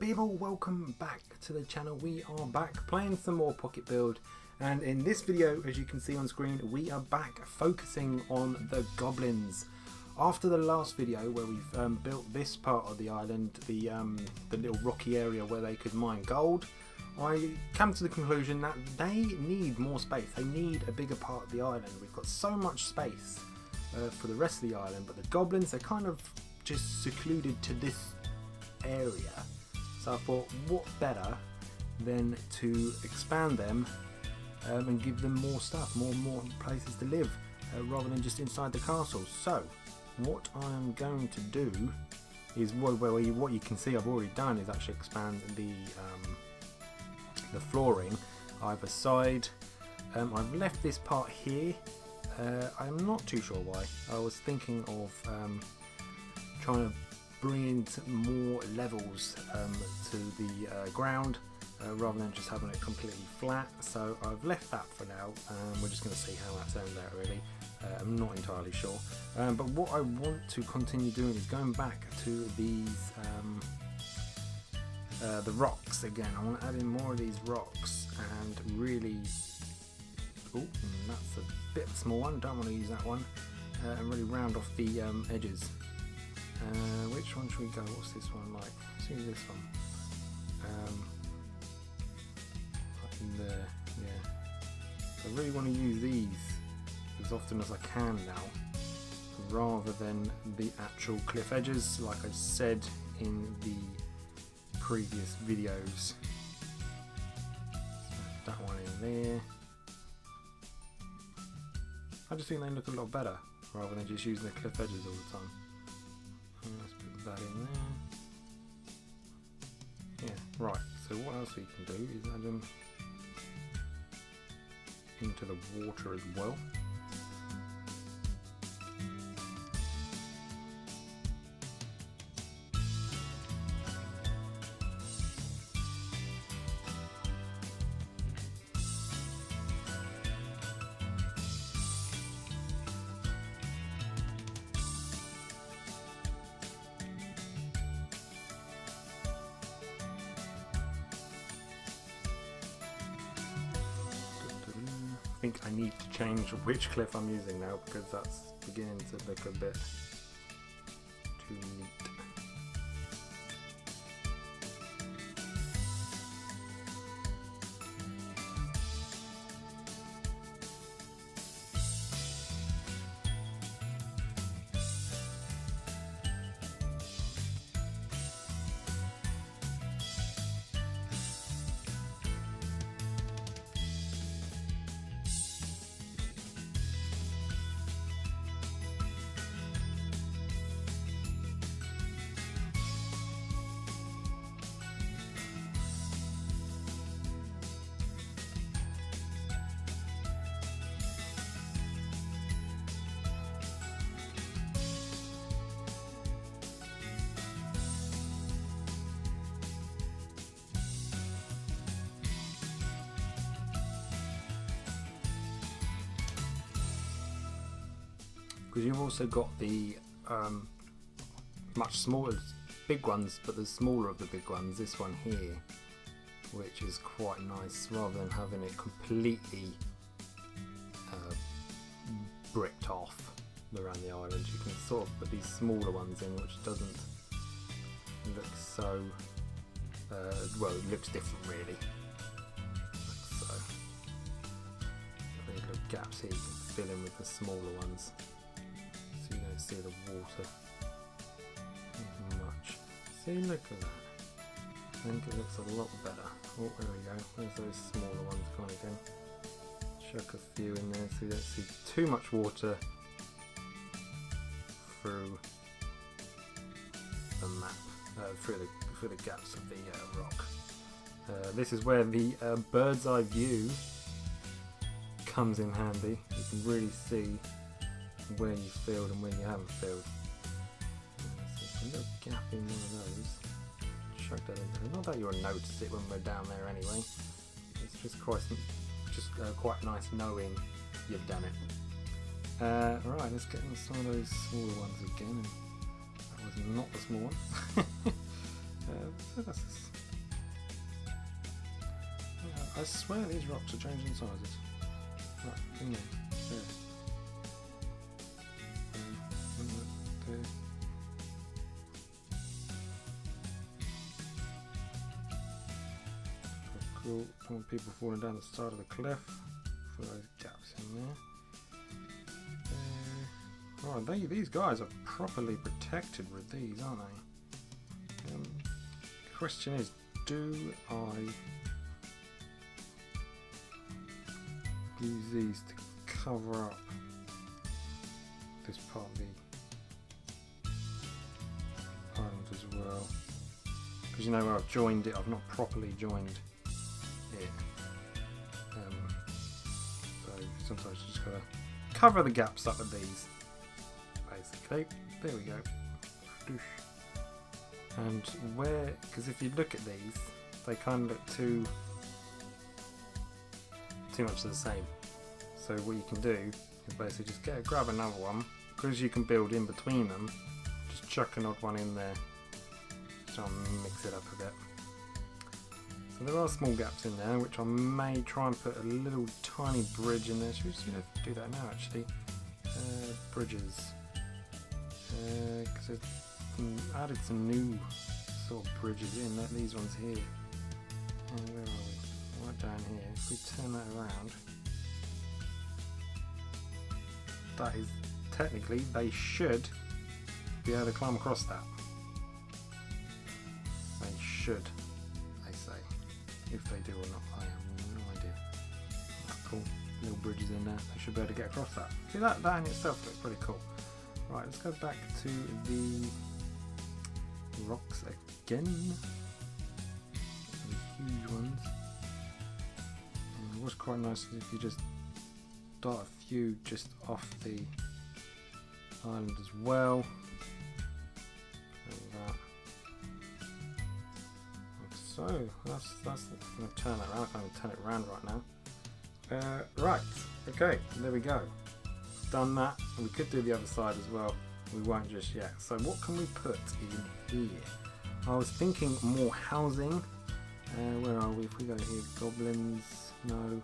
people, welcome back to the channel. We are back playing some more Pocket Build, and in this video, as you can see on screen, we are back focusing on the goblins. After the last video where we've built this part of the island, the little rocky area where they could mine gold, I come to the conclusion that they need more space. They need a bigger part of the island. We've got so much space for the rest of the island, but the goblins, they're kind of just secluded to this area. So I thought, what better than to expand them and give them more stuff, more places to live, rather than just inside the castle. So what I'm going to do is, what you can see I've already done is actually expand the flooring either side. I've left this part here. I'm not too sure why. I was thinking of trying to bring in some more levels to the ground rather than just having it completely flat. So I've left that for now. We're just going to see how that turns out, really. I'm not entirely sure. But what I want to continue doing is going back to these the rocks again. I want to add in more of these rocks and really... Oh, that's a bit small one, don't want to use that one. And really round off the edges. Which one should we go? What's this one like? Let's use this one. Like there, yeah. I really want to use these as often as I can now, rather than the actual cliff edges, like I said in the previous videos. That one in there. I just think they look a lot better, rather than just using the cliff edges all the time. Let's put that in there. Yeah, right. So what else we can do is add them into the water as well. I think I need to change which cliff I'm using now, because that's beginning to look a bit too neat. Because you've also got the much smaller, big ones, but the smaller of the big ones, this one here, which is quite nice, rather than having it completely bricked off around the island. You can sort of put these smaller ones in, which doesn't look so, well, it looks different really. So, little gaps here you can fill in with the smaller ones. So you don't see the water much. See, look at that. I think it looks a lot better. Oh, there we go. There's those smaller ones gone again. Chuck a few in there so you don't see too much water through the map, through the gaps of the rock. This is where the bird's eye view comes in handy. You can really see where you filled and where you haven't filled. So a little gap in one of those. Chuck that in there. Not that you'll notice it when we're down there anyway. It's just quite nice knowing you've done it. Right, let's get into some of those smaller ones again. That was not the small one. So that's I swear these rocks are changing sizes. Right, hang on. There. There. Cool. Don't want people falling down the side of the cliff. For those gaps in there. Oh, these guys are properly protected with these, aren't they? The question is, do I use these to cover up this part of the island as well? Because you know where I've joined it, I've not properly joined it. So sometimes you just gotta cover the gaps up with these. Basically, there we go. And where, because if you look at these, they kind of look too much the same. So what you can do is basically just grab another one, because you can build in between them. Just chuck an odd one in there, try and mix it up a bit. So there are small gaps in there, which I may try and put a little tiny bridge in there. Should we just do that now? Actually, bridges. Because I've added some new sort of bridges in, like these ones here. Where are we? Right down here. If we turn that around, that is technically, they should be able to climb across that. They should, they say. If they do or not, I have no idea. Cool. Little bridges in there. They should be able to get across that. See, that in itself looks pretty cool. Right, let's go back to the rocks again. The huge ones. And what's quite nice is if you just dot a few just off the island as well. Like that. Like so. That's going to turn that around. I can't even turn it around right now. Right. Okay. There we go. Done that, and we could do the other side as well. We won't just yet. So what can we put in here? I was thinking more housing. Where are we? If we go here, goblins. No.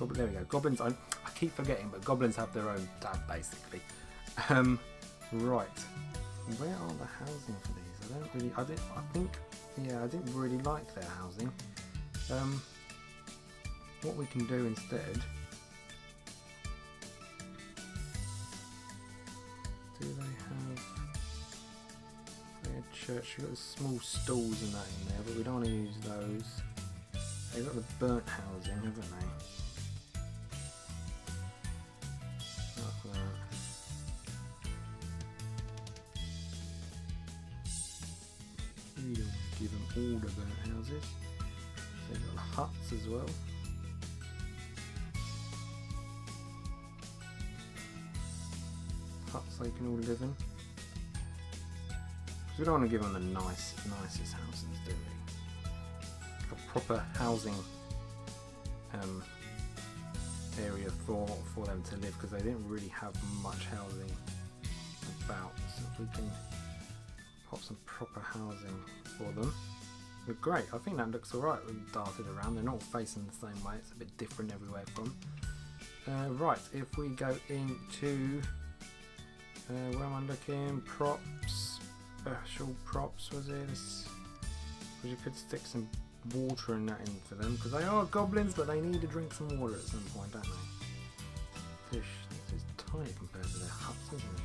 There we go. Goblins. I keep forgetting, but goblins have their own dad basically. Right. Where are the housing for these? I didn't really like their housing. What we can do instead. Do they have a church? We've got the small stalls and that in there, but we don't want to use those. They've got the burnt housing, haven't they? Like that. We don't want to give them all the burnt houses. So they've got the huts as well. Huts they can all live in. Because we don't want to give them the nicest houses, do we? A proper housing area for them to live, because they didn't really have much housing about. So if we can pop some proper housing for them, we're great. I think that looks alright. We've darted around. They're not all facing the same way. It's a bit different everywhere from. Right, if we go into where am I looking? Props, special props was it? Because you could stick some water in that in for them, because they are goblins, but they need to drink some water at some point, don't they? Fish, this is tiny compared to their huts, isn't it?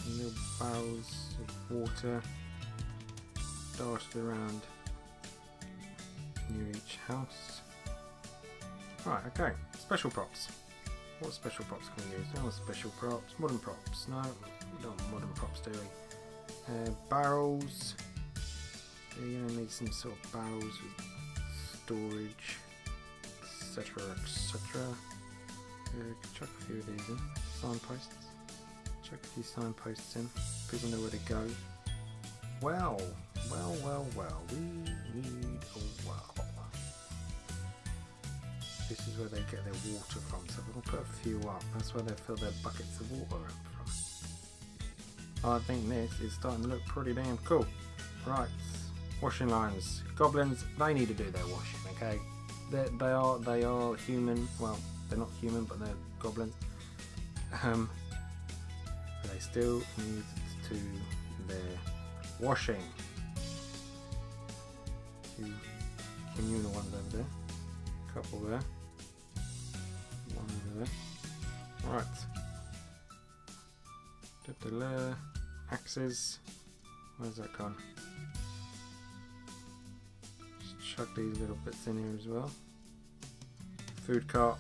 And little barrels of water darted around near each house. Right, okay, special props. What special props can we use? No special props. Modern props. No, we don't want modern props, do we? Barrels. You're going to need some sort of barrels with storage, etc. etc. Chuck a few of these in. Signposts. Chuck a few signposts in. People know where to go. Well. We need a well. This is where they get their water from, so we'll put a few up. That's where they fill their buckets of water up from. I think this is starting to look pretty damn cool. Right, Washing lines. Goblins, they need to do their washing, okay? They are human. Well, they're not human, but they're goblins. But they still need to do their washing. Two communal ones over there. Couple there. One over there. Alright. Axes. Where's that gone? Just chuck these little bits in here as well. Food cart.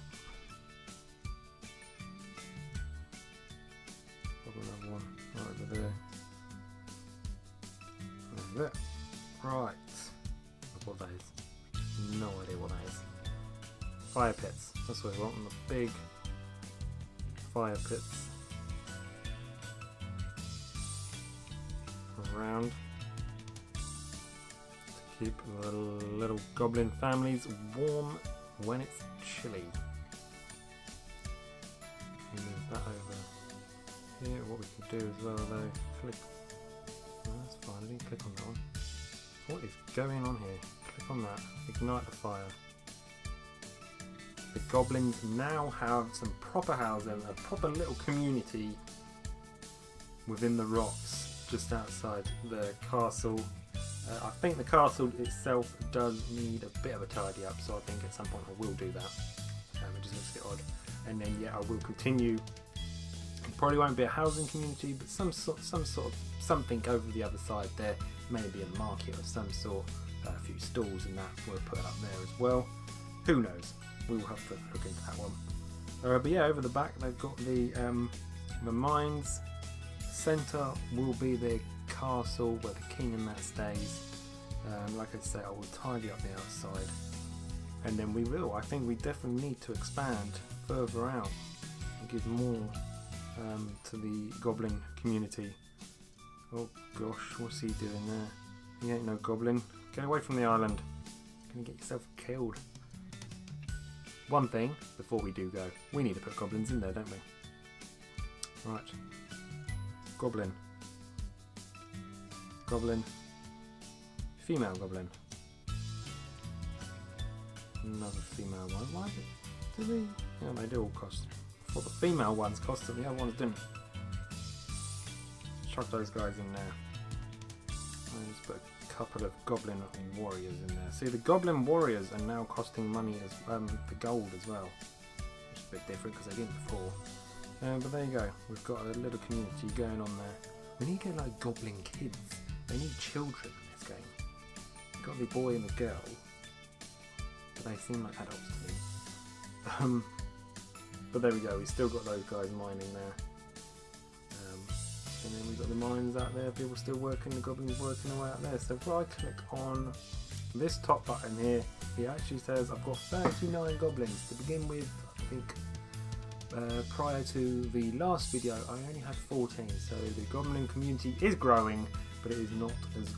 Probably another one right over there. Over there. Right. What that is? No idea what that is. Fire pits. That's what we want. The big fire pits. Around to keep the little goblin families warm when it's chilly. Move that over here. What we can do as well though, click. Oh, that's fine, I didn't click on that one. What is going on here? Click on that, ignite the fire. The goblins now have some proper housing, a proper little community within the rocks. Just outside the castle. I think the castle itself does need a bit of a tidy up, so I think at some point I will do that. It just looks a bit odd. And then yeah, I will continue. It probably won't be a housing community, but some sort of something over the other side there. Maybe a market of some sort, a few stalls and that we'll put up there as well. Who knows? We will have to look into that one. But yeah, over the back they've got the mines. Centre will be their castle where the king and that stays. Like I say, I will tidy up the outside, and then we will. I think we definitely need to expand further out and give more to the goblin community. Oh gosh, what's he doing there? He ain't no goblin. Get away from the island. You're gonna get yourself killed. One thing before we do go, we need to put goblins in there, don't we? Right. Goblin. Goblin. Female goblin. Another female one. Why do they? Yeah, they do all cost. I thought the female ones cost and the other ones didn't. Chuck those guys in there. Let's put a couple of goblin warriors in there. See, the goblin warriors are now costing money as for gold as well. Which is a bit different because they didn't before. But there you go, we've got a little community going on there. We need to get like goblin kids. They need children in this game. You've got the boy and the girl, but they seem like adults to me. But there we go, we've still got those guys mining there. And then we've got the mines out there, people still working, the goblins working away out there. So if I click on this top button here, it actually says I've got 39 goblins to begin with. I think prior to the last video I only had 14, so the goblin community is growing, but it is not as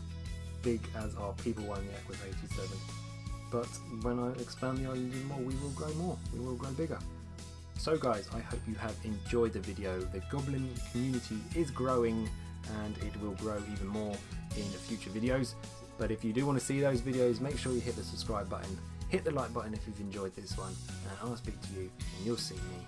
big as our people one yet with 87. But when I expand the island even more, we will grow more, we will grow bigger. So guys, I hope you have enjoyed the video. The goblin community is growing and it will grow even more in future videos. But if you do want to see those videos, make sure you hit the subscribe button, hit the like button if you've enjoyed this one, and I'll speak to you and you'll see me